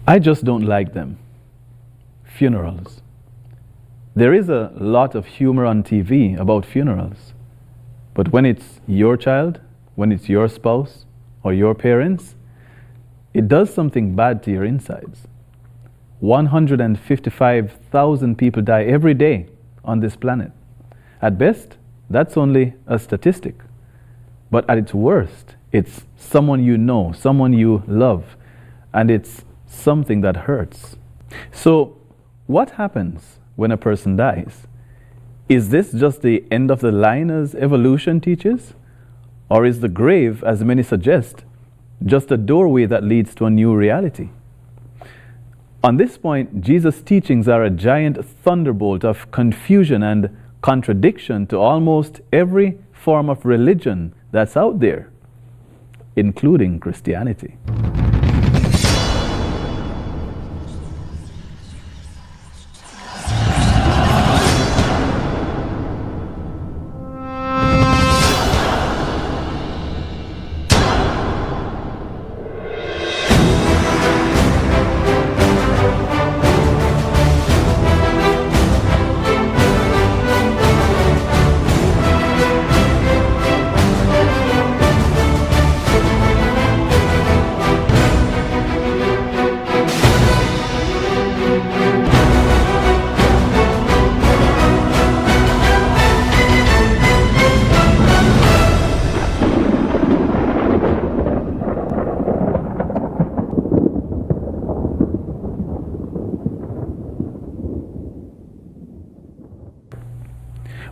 I just don't like them. Funerals. There is a lot of humor on TV about funerals. But when it's your child, when it's your spouse, or your parents, it does something bad to your insides. 155,000 people die every day on this planet. At best, that's only a statistic. But at its worst, it's someone you know, someone you love, and it's something that hurts. So, what happens when a person dies? Is this just the end of the line as evolution teaches? Or is the grave, as many suggest, just a doorway that leads to a new reality? On this point, Jesus' teachings are a giant thunderbolt of confusion and contradiction to almost every form of religion that's out there, including Christianity.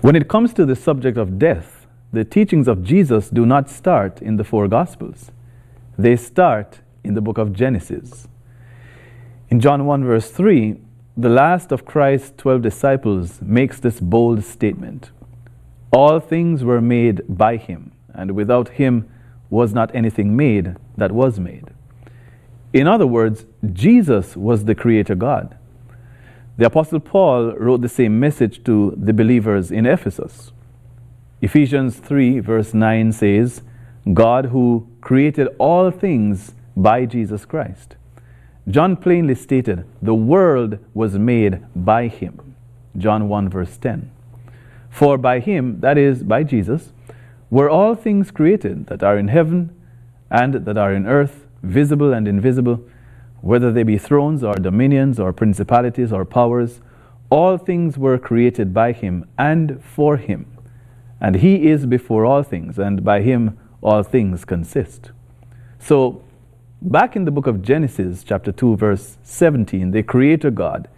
When it comes to the subject of death, the teachings of Jesus do not start in the four Gospels. They start in the book of Genesis. In John 1 verse 3, the last of Christ's 12 disciples makes this bold statement. All things were made by him, and without him was not anything made that was made. In other words, Jesus was the Creator God. The Apostle Paul wrote the same message to the believers in Ephesus. Ephesians 3 verse 9 says, God who created all things by Jesus Christ. John plainly stated, the world was made by him. John 1 verse 10. For by him, that is, by Jesus, were all things created that are in heaven and that are in earth, visible and invisible, whether they be thrones or dominions or principalities or powers, all things were created by him and for him. And he is before all things, and by him all things consist. So, back in the book of Genesis, chapter 2, verse 17, the Creator God,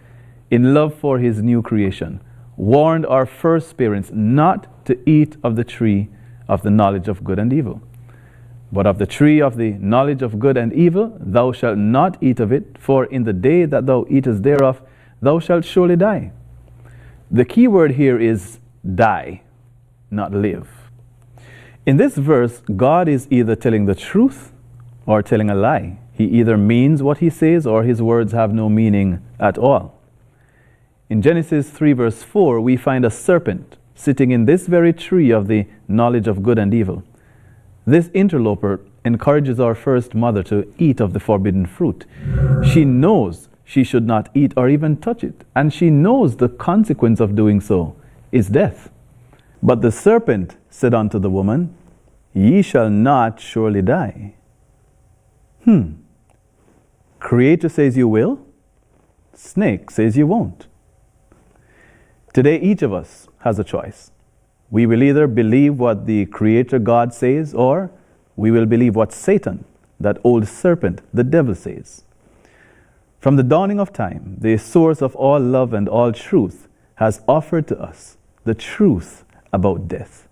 in love for his new creation, warned our first parents not to eat of the tree of the knowledge of good and evil. But of the tree of the knowledge of good and evil, thou shalt not eat of it, for in the day that thou eatest thereof, thou shalt surely die. The key word here is die, not live. In this verse, God is either telling the truth or telling a lie. He either means what he says or his words have no meaning at all. In Genesis 3 verse 4, we find a serpent sitting in this very tree of the knowledge of good and evil. This interloper encourages our first mother to eat of the forbidden fruit. She knows she should not eat or even touch it, and she knows the consequence of doing so is death. But the serpent said unto the woman, Ye shall not surely die. Creator says you will, snake says you won't. Today each of us has a choice. We will either believe what the Creator God says, or we will believe what Satan, that old serpent, the devil, says. From the dawning of time, the source of all love and all truth has offered to us the truth about death.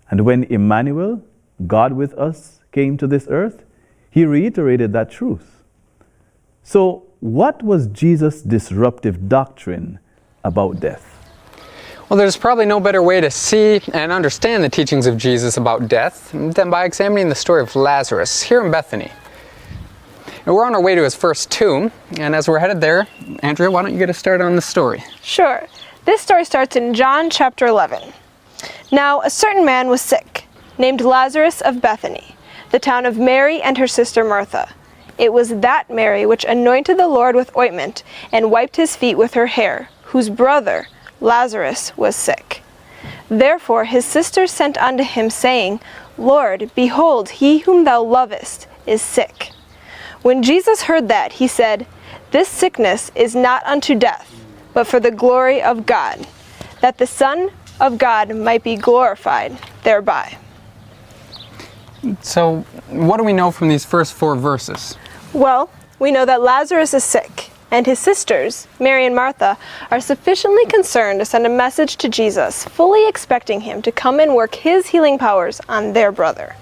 And when Emmanuel, God with us, came to this earth, he reiterated that truth. So, what was Jesus' disruptive doctrine about death? Well, there's probably no better way to see and understand the teachings of Jesus about death than by examining the story of Lazarus here in Bethany. And we're on our way to his first tomb, and as we're headed there, Andrea, why don't you get us started on the story? Sure. This story starts in John chapter 11. Now, a certain man was sick, named Lazarus of Bethany, the town of Mary and her sister Martha. It was that Mary which anointed the Lord with ointment, and wiped his feet with her hair, whose brother Lazarus was sick. Therefore his sisters sent unto him, saying, Lord, behold, he whom thou lovest is sick. When Jesus heard that, he said, This sickness is not unto death, but for the glory of God, that the Son of God might be glorified thereby. So, what do we know from these first 4 verses? Well, we know that Lazarus is sick, and his sisters, Mary and Martha, are sufficiently concerned to send a message to Jesus, fully expecting him to come and work his healing powers on their brother.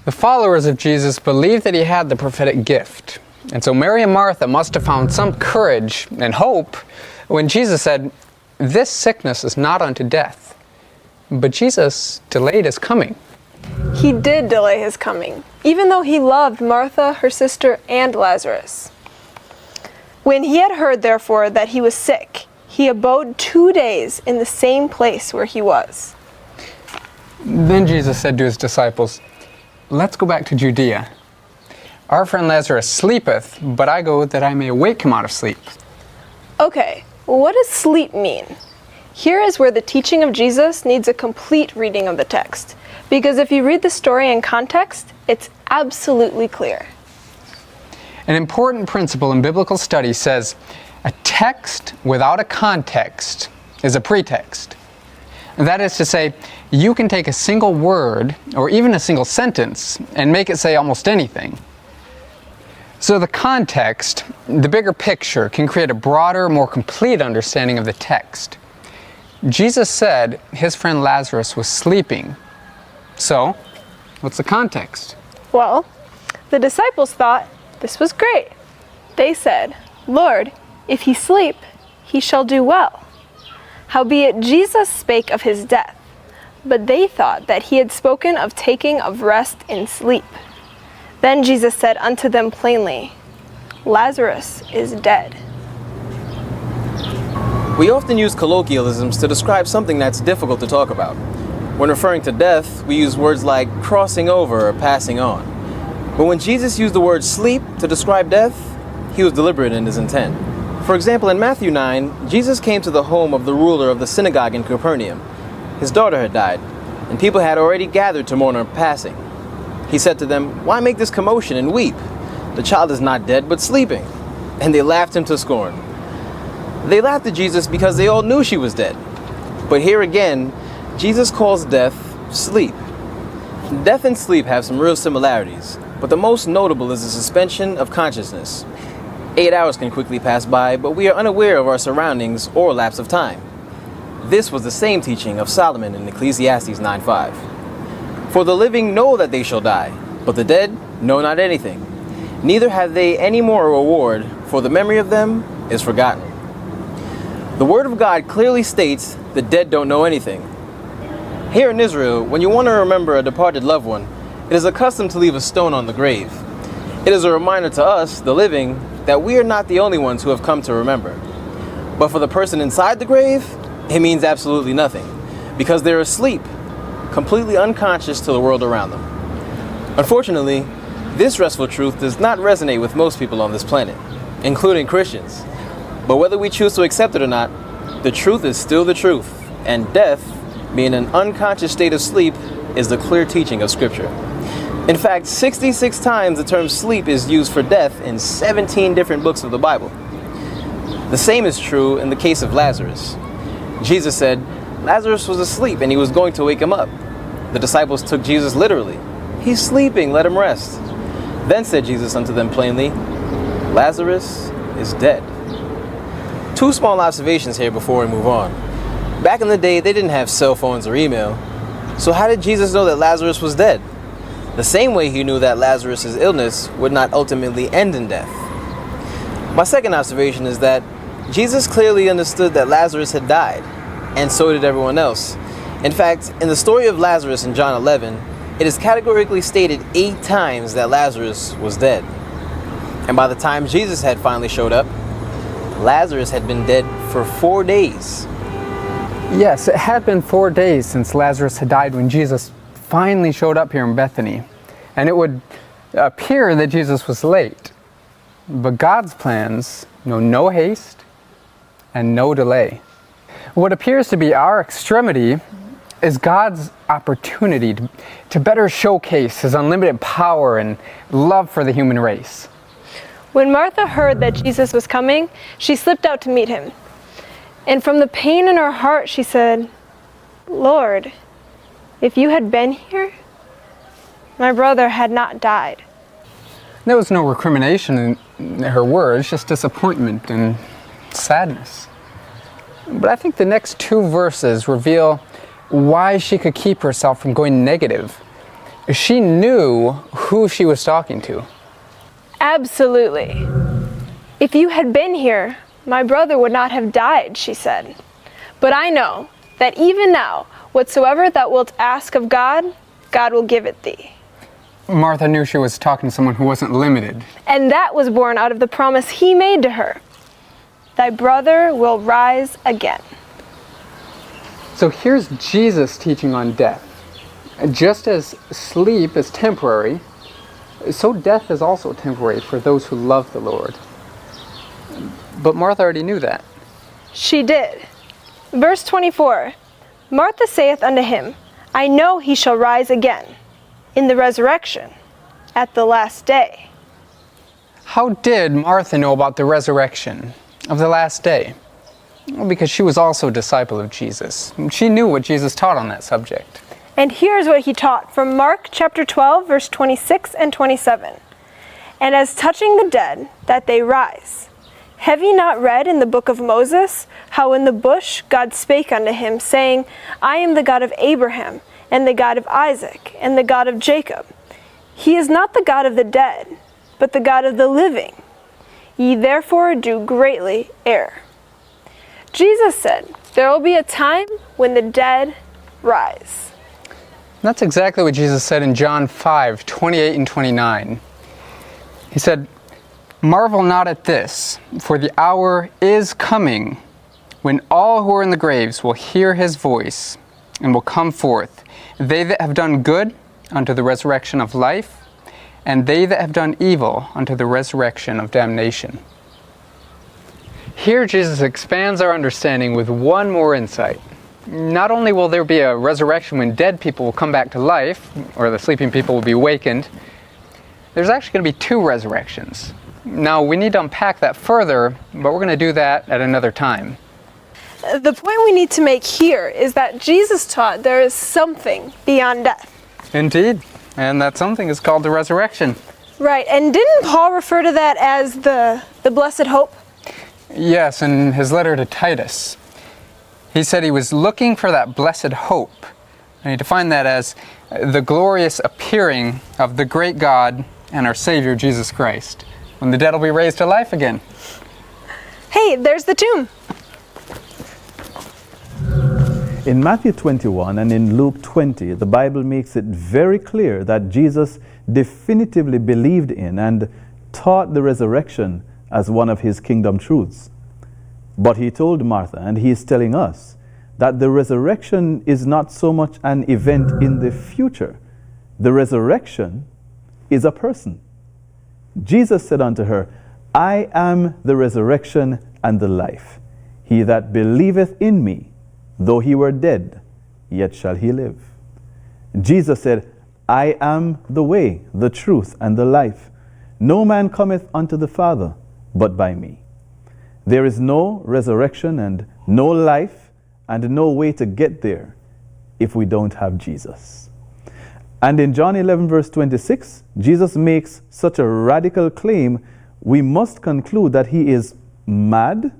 The followers of Jesus believed that he had the prophetic gift. And so Mary and Martha must have found some courage and hope when Jesus said, This sickness is not unto death. But Jesus delayed his coming. He did delay his coming, even though he loved Martha, her sister, and Lazarus. When he had heard, therefore, that he was sick, he abode 2 days in the same place where he was. Then Jesus said to his disciples, Let's go back to Judea. Our friend Lazarus sleepeth, but I go that I may wake him out of sleep. Okay, what does sleep mean? Here is where the teaching of Jesus needs a complete reading of the text, because if you read the story in context, it's absolutely clear. An important principle in biblical study says, a text without a context is a pretext. And that is to say, you can take a single word, or even a single sentence, and make it say almost anything. So the context, the bigger picture, can create a broader, more complete understanding of the text. Jesus said his friend Lazarus was sleeping. So, what's the context? Well, the disciples thought this was great. They said, Lord, if he sleep, he shall do well. Howbeit Jesus spake of his death, but they thought that he had spoken of taking of rest in sleep. Then Jesus said unto them plainly, Lazarus is dead. We often use colloquialisms to describe something that's difficult to talk about. When referring to death, we use words like crossing over or passing on. But when Jesus used the word sleep to describe death, he was deliberate in his intent. For example, in Matthew 9, Jesus came to the home of the ruler of the synagogue in Capernaum. His daughter had died, and people had already gathered to mourn her passing. He said to them, Why make this commotion and weep? The child is not dead, but sleeping. And they laughed him to scorn. They laughed at Jesus because they all knew she was dead. But here again, Jesus calls death sleep. Death and sleep have some real similarities, but the most notable is the suspension of consciousness. 8 hours can quickly pass by, but we are unaware of our surroundings or lapse of time. This was the same teaching of Solomon in Ecclesiastes 9:5. For the living know that they shall die, but the dead know not anything. Neither have they any more a reward, for the memory of them is forgotten. The Word of God clearly states the dead don't know anything. Here in Israel, when you want to remember a departed loved one, it is a custom to leave a stone on the grave. It is a reminder to us, the living, that we are not the only ones who have come to remember. But for the person inside the grave, it means absolutely nothing, because they're asleep, completely unconscious to the world around them. Unfortunately, this restful truth does not resonate with most people on this planet, including Christians. But whether we choose to accept it or not, the truth is still the truth, and death, being an unconscious state of sleep, is the clear teaching of Scripture. In fact, 66 times the term sleep is used for death in 17 different books of the Bible. The same is true in the case of Lazarus. Jesus said, Lazarus was asleep and he was going to wake him up. The disciples took Jesus literally. He's sleeping, let him rest. Then said Jesus unto them plainly, Lazarus is dead. Two small observations here before we move on. Back in the day, they didn't have cell phones or email. So how did Jesus know that Lazarus was dead? The same way he knew that Lazarus' illness would not ultimately end in death. My second observation is that Jesus clearly understood that Lazarus had died, and so did everyone else. In fact, in the story of Lazarus in John 11, it is categorically stated 8 times that Lazarus was dead. And by the time Jesus had finally showed up, Lazarus had been dead for 4 days. Yes, it had been 4 days since Lazarus had died when Jesus finally showed up here in Bethany. And it would appear that Jesus was late. but God's plans know no haste and no delay. What appears to be our extremity is God's opportunity to better showcase his unlimited power and love for the human race. When Martha heard that Jesus was coming, she slipped out to meet him. And from the pain in her heart, she said, "Lord, if you had been here, my brother had not died." There was no recrimination in her words, just disappointment and sadness. But I think the next two verses reveal why she could keep herself from going negative. She knew who she was talking to. Absolutely. "If you had been here, my brother would not have died," she said. "But I know that even now, whatsoever thou wilt ask of God, God will give it thee." Martha knew she was talking to someone who wasn't limited. And that was born out of the promise he made to her. "Thy brother will rise again." So here's Jesus teaching on death. Just as sleep is temporary, so death is also temporary for those who love the Lord. But Martha already knew that. She did. Verse 24, Martha saith unto him, "I know he shall rise again in the resurrection at the last day." How did Martha know about the resurrection of the last day? Well, because she was also a disciple of Jesus. She knew what Jesus taught on that subject. And here's what he taught from Mark chapter 12, verse 26 and 27. "And as touching the dead, that they rise. Have ye not read in the book of Moses, how in the bush God spake unto him, saying, I am the God of Abraham, and the God of Isaac, and the God of Jacob. He is not the God of the dead, but the God of the living. Ye therefore do greatly err." Jesus said, there will be a time when the dead rise. That's exactly what Jesus said in John 5, 28 and 29. He said, "Marvel not at this, for the hour is coming when all who are in the graves will hear his voice and will come forth, they that have done good unto the resurrection of life, and they that have done evil unto the resurrection of damnation." Here Jesus expands our understanding with one more insight. Not only will there be a resurrection when dead people will come back to life, or the sleeping people will be awakened, there's actually going to be two resurrections. Now, we need to unpack that further, but we're going to do that at another time. The point we need to make here is that Jesus taught there is something beyond death. Indeed, and that something is called the resurrection. Right, and didn't Paul refer to that as the blessed hope? Yes, in his letter to Titus, he said he was looking for that blessed hope, and he defined that as the glorious appearing of the great God and our Savior, Jesus Christ, when the dead will be raised to life again. Hey, there's the tomb. In Matthew 21 and in Luke 20, the Bible makes it very clear that Jesus definitively believed in and taught the resurrection as one of his kingdom truths. But he told Martha, and he is telling us, that the resurrection is not so much an event in the future. The resurrection is a person. Jesus said unto her, "I am the resurrection and the life. He that believeth in me, though he were dead, yet shall he live." Jesus said, "I am the way, the truth, and the life. No man cometh unto the Father but by me." There is no resurrection and no life and no way to get there if we don't have Jesus. And in John 11 verse 26, Jesus makes such a radical claim, we must conclude that he is mad,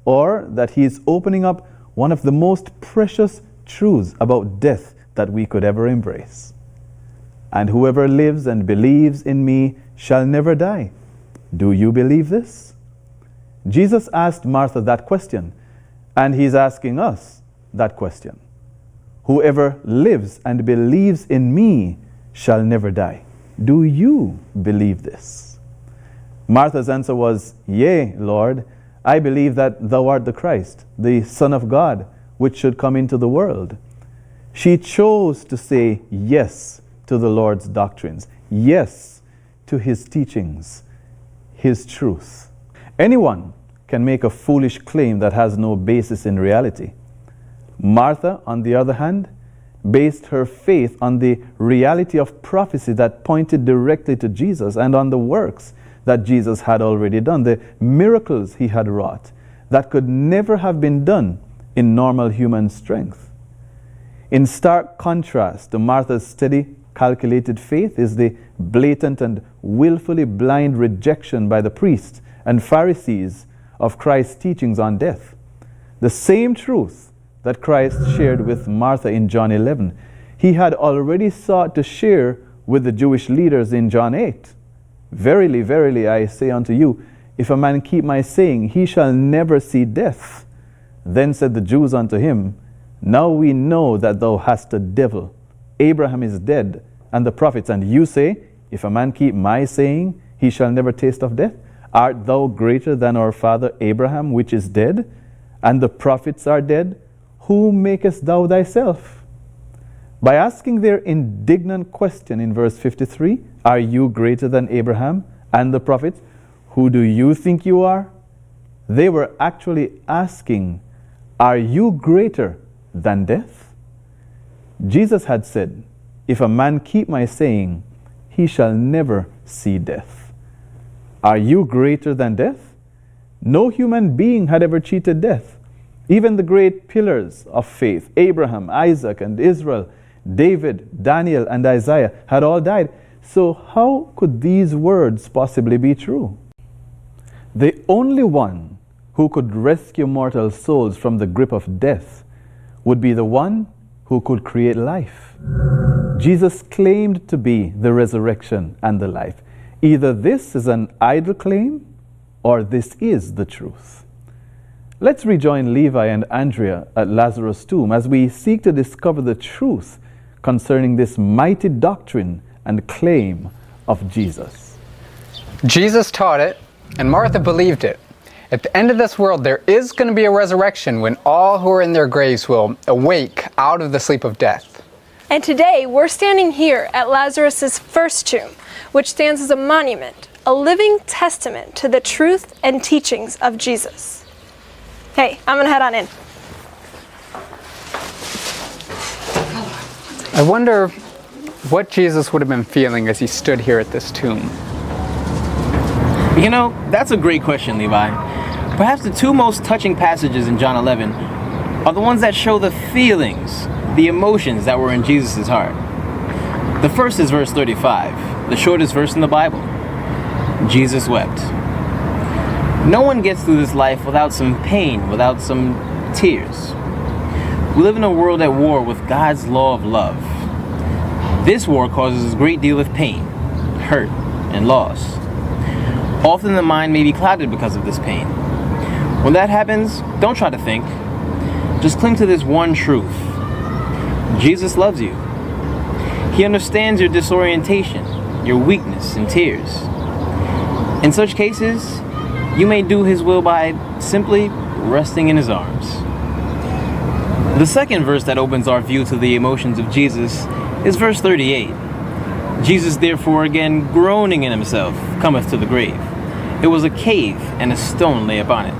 or that he is opening up one of the most precious truths about death that we could ever embrace. "And whoever lives and believes in me shall never die." Do you believe this? Jesus asked Martha that question, and he's asking us that question. Whoever lives and believes in me shall never die. Do you believe this? Martha's answer was, "Yea, Lord, I believe that thou art the Christ, the Son of God, which should come into the world." She chose to say yes to the Lord's doctrines, yes to his teachings. his truth. Anyone can make a foolish claim that has no basis in reality. Martha, on the other hand, based her faith on the reality of prophecy that pointed directly to Jesus and on the works that Jesus had already done, the miracles he had wrought that could never have been done in normal human strength. In stark contrast to Martha's steady, calculated faith is the blatant and willfully blind rejection by the priests and Pharisees of Christ's teachings on death. The same truth that Christ shared with Martha in John 11, he had already sought to share with the Jewish leaders in John 8. Verily, verily, I say unto you, if a man keep my saying, he shall never see death. Then said the Jews unto him, now we know that thou hast a devil. Abraham is dead, and the prophets, and you say, if a man keep my saying, he shall never taste of death. Art thou greater than our father Abraham, which is dead, and the prophets are dead? Who makest thou thyself? By asking their indignant question in verse 53, are you greater than Abraham and the prophets? Who do you think you are? They were actually asking, are you greater than death? Jesus had said, if a man keep my saying, he shall never see death. Are you greater than death? No human being had ever cheated death. Even the great pillars of faith, Abraham, Isaac, and Israel, David, Daniel, and Isaiah, had all died. So how could these words possibly be true? The only one who could rescue mortal souls from the grip of death would be the one who could create life. Jesus claimed to be the resurrection and the life. Either this is an idle claim or this is the truth. Let's rejoin Levi and Andrea at Lazarus' tomb as we seek to discover the truth concerning this mighty doctrine and claim of Jesus. Jesus taught it, and Martha believed it. At the end of this world, there is going to be a resurrection when all who are in their graves will awake out of the sleep of death. And today, we're standing here at Lazarus' first tomb, which stands as a monument, a living testament to the truth and teachings of Jesus. Hey, I'm going to head on in. I wonder what Jesus would have been feeling as he stood here at this tomb. You know, that's a great question, Levi. Perhaps the two most touching passages in John 11 are the ones that show the feelings, the emotions that were in Jesus' heart. The first is verse 35, the shortest verse in the Bible. Jesus wept. No one gets through this life without some pain, without some tears. We live in a world at war with God's law of love. This war causes a great deal of pain, hurt, and loss. Often the mind may be clouded because of this pain. When that happens, don't try to think. Just cling to this one truth. Jesus loves you. He understands your disorientation, your weakness, and tears. In such cases, you may do His will by simply resting in His arms. The second verse that opens our view to the emotions of Jesus is verse 38. Jesus therefore again groaning in himself cometh to the grave. It was a cave, and a stone lay upon it.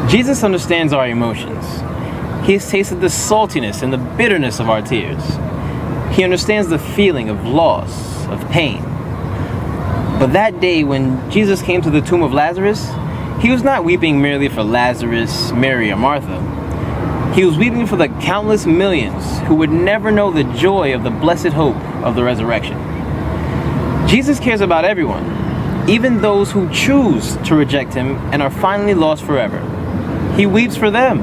Jesus understands our emotions. He has tasted the saltiness and the bitterness of our tears. He understands the feeling of loss, of pain. But that day when Jesus came to the tomb of Lazarus, he was not weeping merely for Lazarus, Mary, or Martha. He was weeping for the countless millions who would never know the joy of the blessed hope of the resurrection. Jesus cares about everyone, even those who choose to reject him and are finally lost forever. He weeps for them.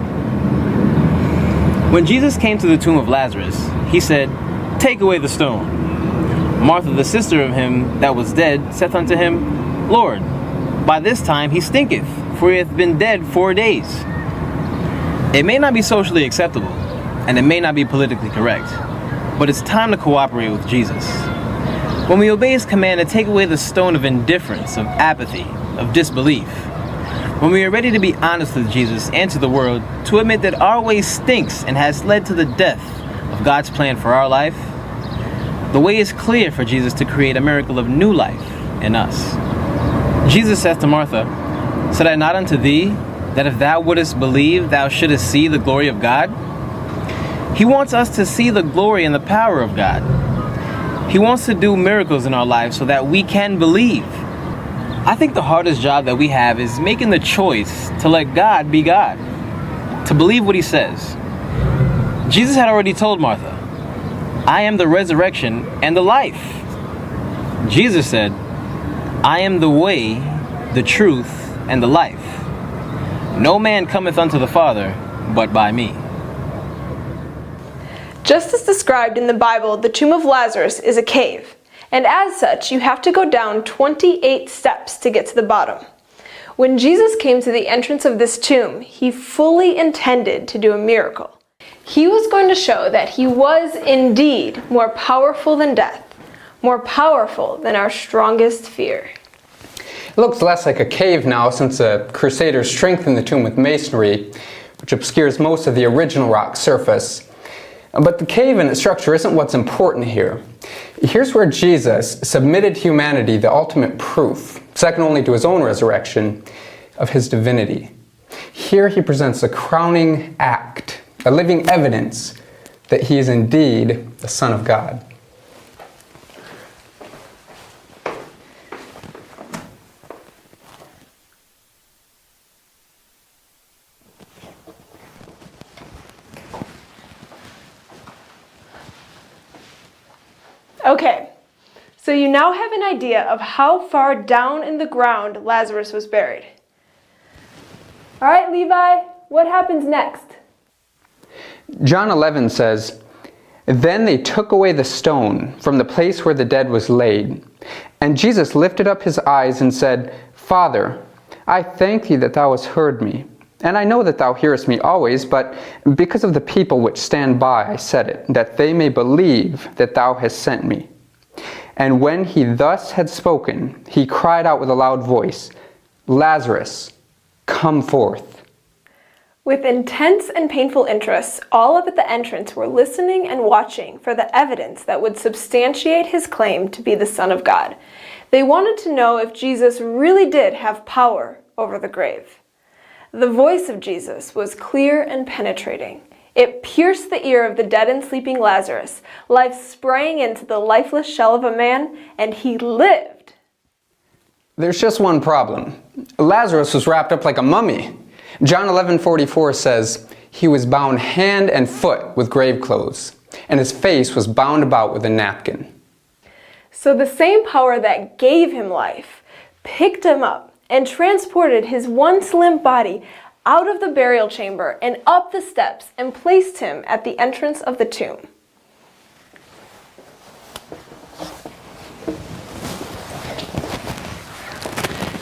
When Jesus came to the tomb of Lazarus, he said, "Take away the stone." Martha, the sister of him that was dead, saith unto him, "Lord, by this time he stinketh, for he hath been dead 4 days." It may not be socially acceptable, and it may not be politically correct, but it's time to cooperate with Jesus. When we obey his command to take away the stone of indifference, of apathy, of disbelief, when we are ready to be honest with Jesus and to the world, to admit that our way stinks and has led to the death of God's plan for our life, the way is clear for Jesus to create a miracle of new life in us. Jesus saith to Martha, Said I not unto thee, that if thou wouldest believe, thou shouldest see the glory of God? He wants us to see the glory and the power of God. He wants to do miracles in our lives so that we can believe. I think the hardest job that we have is making the choice to let God be God, to believe what he says. Jesus had already told Martha, I am the resurrection and the life. Jesus said, I am the way, the truth, and the life. No man cometh unto the Father but by me. Just as described in the Bible, the tomb of Lazarus is a cave, and as such, you have to go down 28 steps to get to the bottom. When Jesus came to the entrance of this tomb, he fully intended to do a miracle. He was going to show that he was indeed more powerful than death, more powerful than our strongest fear. It looks less like a cave now since the Crusaders strengthened the tomb with masonry, which obscures most of the original rock surface. But the cave and its structure isn't what's important here. Here's where Jesus submitted humanity the ultimate proof, second only to his own resurrection, of his divinity. Here he presents a crowning act, a living evidence that he is indeed the Son of God. Okay, so you now have an idea of how far down in the ground Lazarus was buried. All right, Levi, what happens next? John 11 says, Then they took away the stone from the place where the dead was laid. And Jesus lifted up his eyes and said, Father, I thank thee that thou hast heard me. And I know that thou hearest me always, but because of the people which stand by I said it, that they may believe that thou hast sent me. And when he thus had spoken, he cried out with a loud voice, Lazarus, come forth. With intense and painful interest, all up at the entrance were listening and watching for the evidence that would substantiate his claim to be the Son of God. They wanted to know if Jesus really did have power over the grave. The voice of Jesus was clear and penetrating. It pierced the ear of the dead and sleeping Lazarus. Life sprang into the lifeless shell of a man, and he lived. There's just one problem. Lazarus was wrapped up like a mummy. John 11:44 says, He was bound hand and foot with grave clothes, and his face was bound about with a napkin. So the same power that gave him life picked him up and transported his once limp body out of the burial chamber and up the steps and placed him at the entrance of the tomb.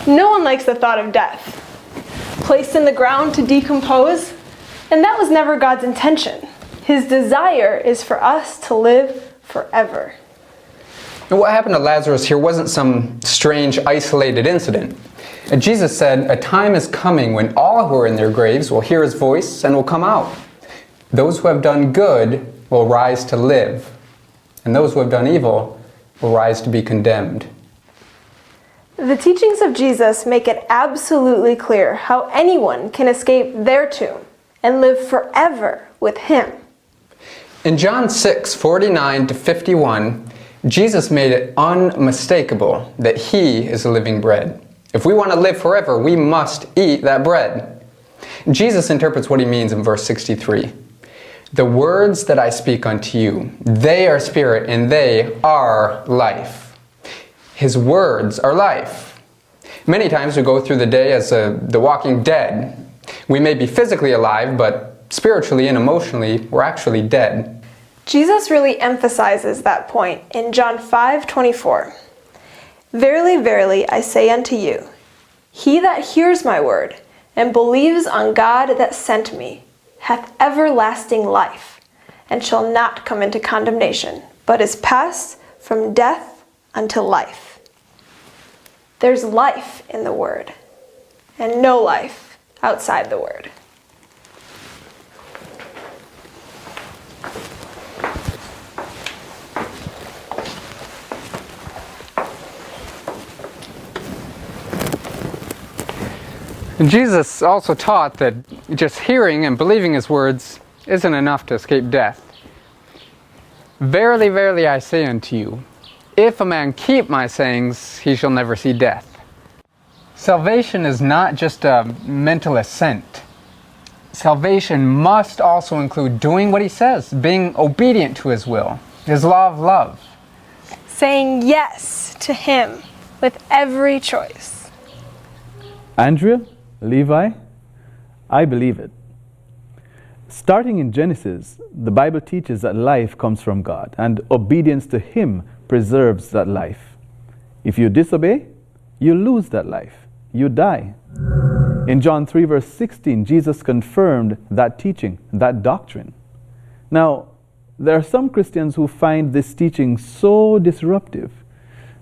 No one likes the thought of death. Placed in the ground to decompose, and that was never God's intention. His desire is for us to live forever. And what happened to Lazarus here wasn't some strange, isolated incident. And Jesus said, a time is coming when all who are in their graves will hear his voice and will come out. Those who have done good will rise to live, and those who have done evil will rise to be condemned. The teachings of Jesus make it absolutely clear how anyone can escape their tomb and live forever with him. In John 6:49-51, Jesus made it unmistakable that he is the living bread. If we want to live forever, we must eat that bread. Jesus interprets what he means in verse 63. The words that I speak unto you, they are spirit and they are life. His words are life. Many times we go through the day as the walking dead. We may be physically alive, but spiritually and emotionally, we're actually dead. Jesus really emphasizes that point in John 5:24. Verily, verily, I say unto you, he that hears my word and believes on God that sent me hath everlasting life, and shall not come into condemnation, but is passed from death unto life. There's life in the word, and no life outside the word. And Jesus also taught that just hearing and believing his words isn't enough to escape death. Verily, verily, I say unto you, if a man keep my sayings, he shall never see death. Salvation is not just a mental assent. Salvation must also include doing what he says, being obedient to his will, his law of love. Saying yes to him with every choice. Andrea, Levi, I believe it. Starting in Genesis, the Bible teaches that life comes from God, and obedience to him preserves that life. If you disobey, you lose that life. You die. In John 3 verse 16, Jesus confirmed that teaching, that doctrine. Now, there are some Christians who find this teaching so disruptive.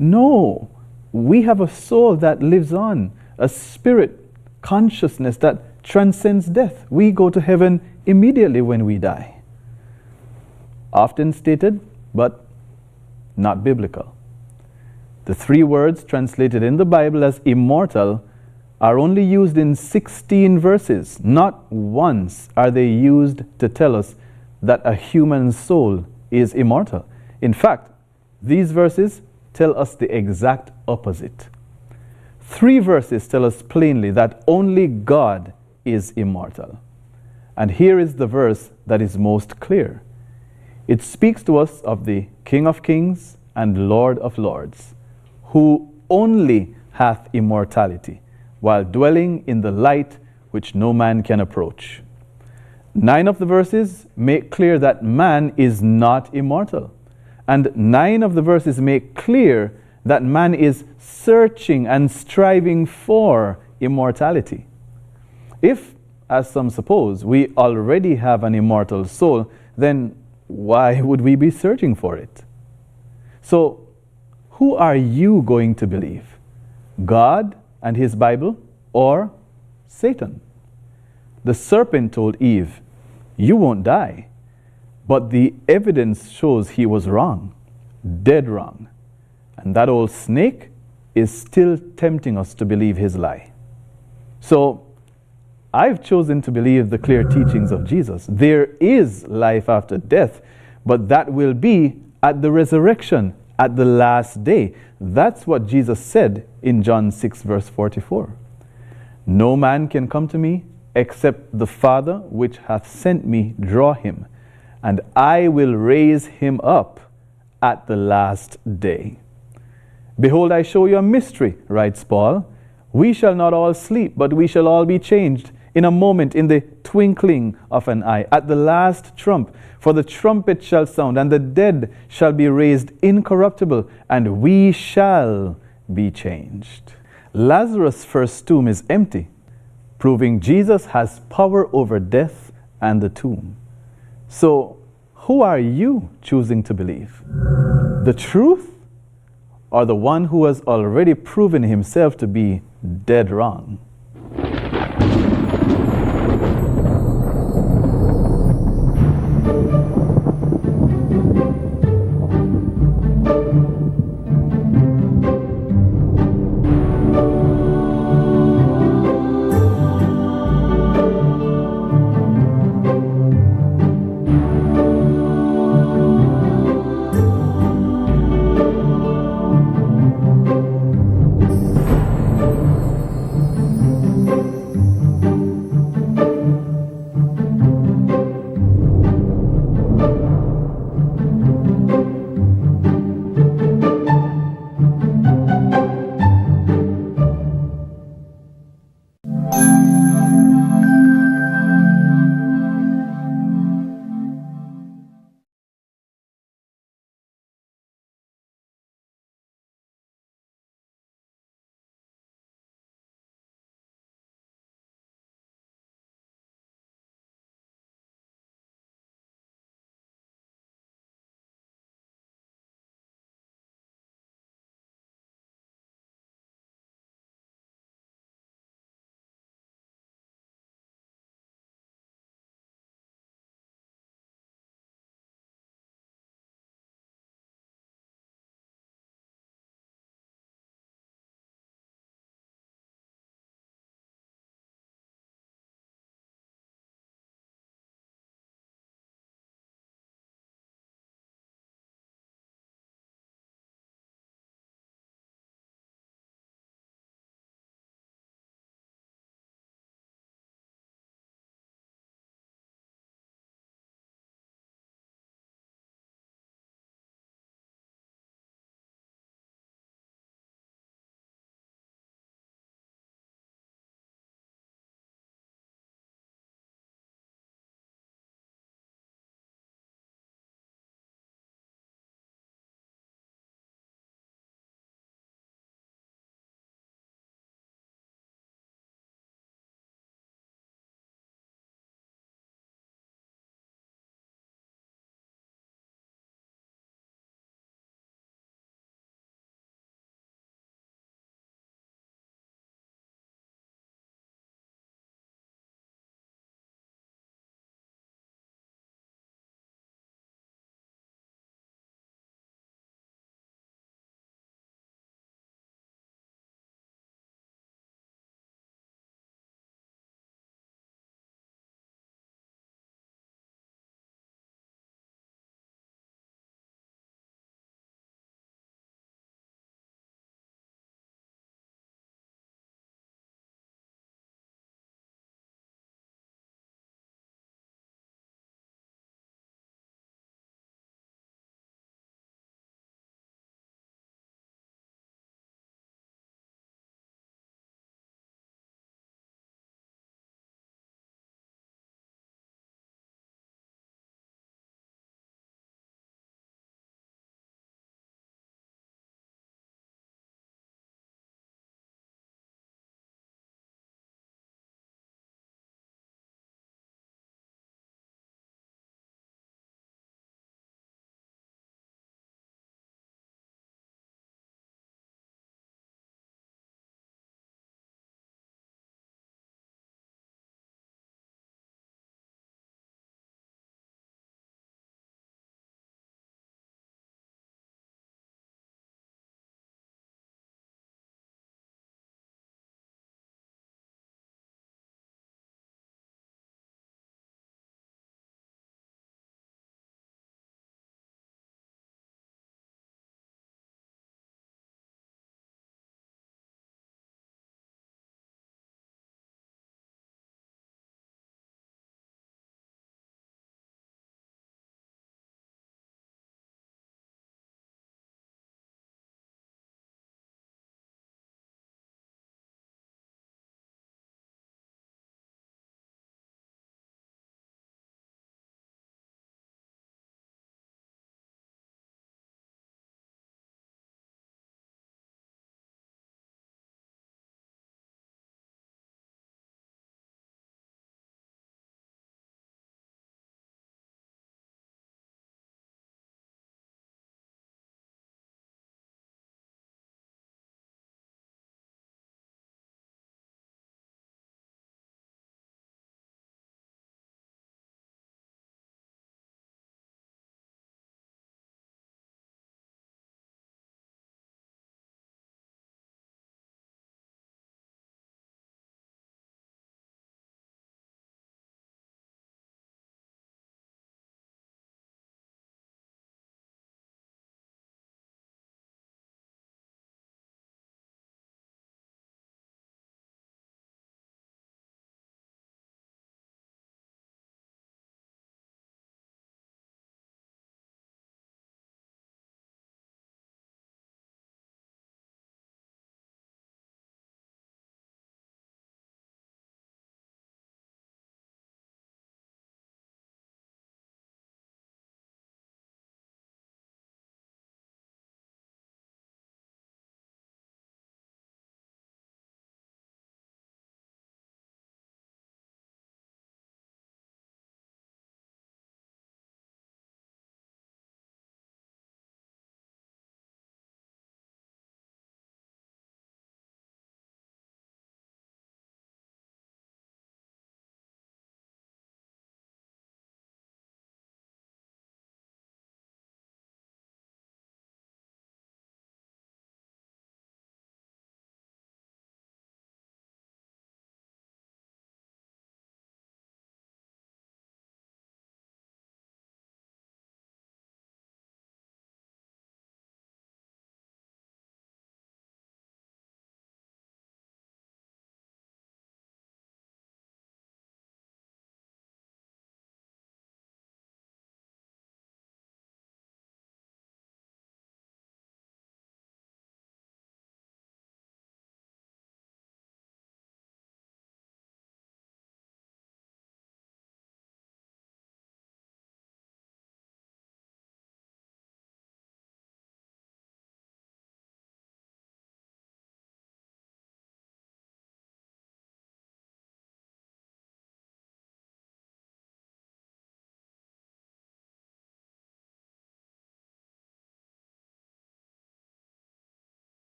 No, we have a soul that lives on, a spirit consciousness that transcends death. We go to heaven immediately when we die. Often stated, but not biblical. The three words translated in the Bible as immortal are only used in 16 verses. Not once are they used to tell us that a human soul is immortal. In fact, these verses tell us the exact opposite. 3 verses tell us plainly that only God is immortal. And here is the verse that is most clear. It speaks to us of the King of Kings and Lord of Lords, who only hath immortality, while dwelling in the light which no man can approach. 9 of the verses make clear that man is not immortal. And 9 of the verses make clear that man is searching and striving for immortality. If, as some suppose, we already have an immortal soul, then why would we be searching for it? So, who are you going to believe? God and his Bible, or Satan? The serpent told Eve, "You won't die." But the evidence shows he was wrong, dead wrong. And that old snake is still tempting us to believe his lie. So, I've chosen to believe the clear teachings of Jesus. There is life after death, but that will be at the resurrection, at the last day. That's what Jesus said in John 6 verse 44. No man can come to me except the Father which hath sent me draw him, and I will raise him up at the last day. Behold, I show you a mystery, writes Paul. We shall not all sleep, but we shall all be changed in a moment, in the twinkling of an eye, at the last trump. For the trumpet shall sound, and the dead shall be raised incorruptible, and we shall be changed. Lazarus' first tomb is empty, proving Jesus has power over death and the tomb. So, who are you choosing to believe? The truth, or the one who has already proven himself to be dead wrong?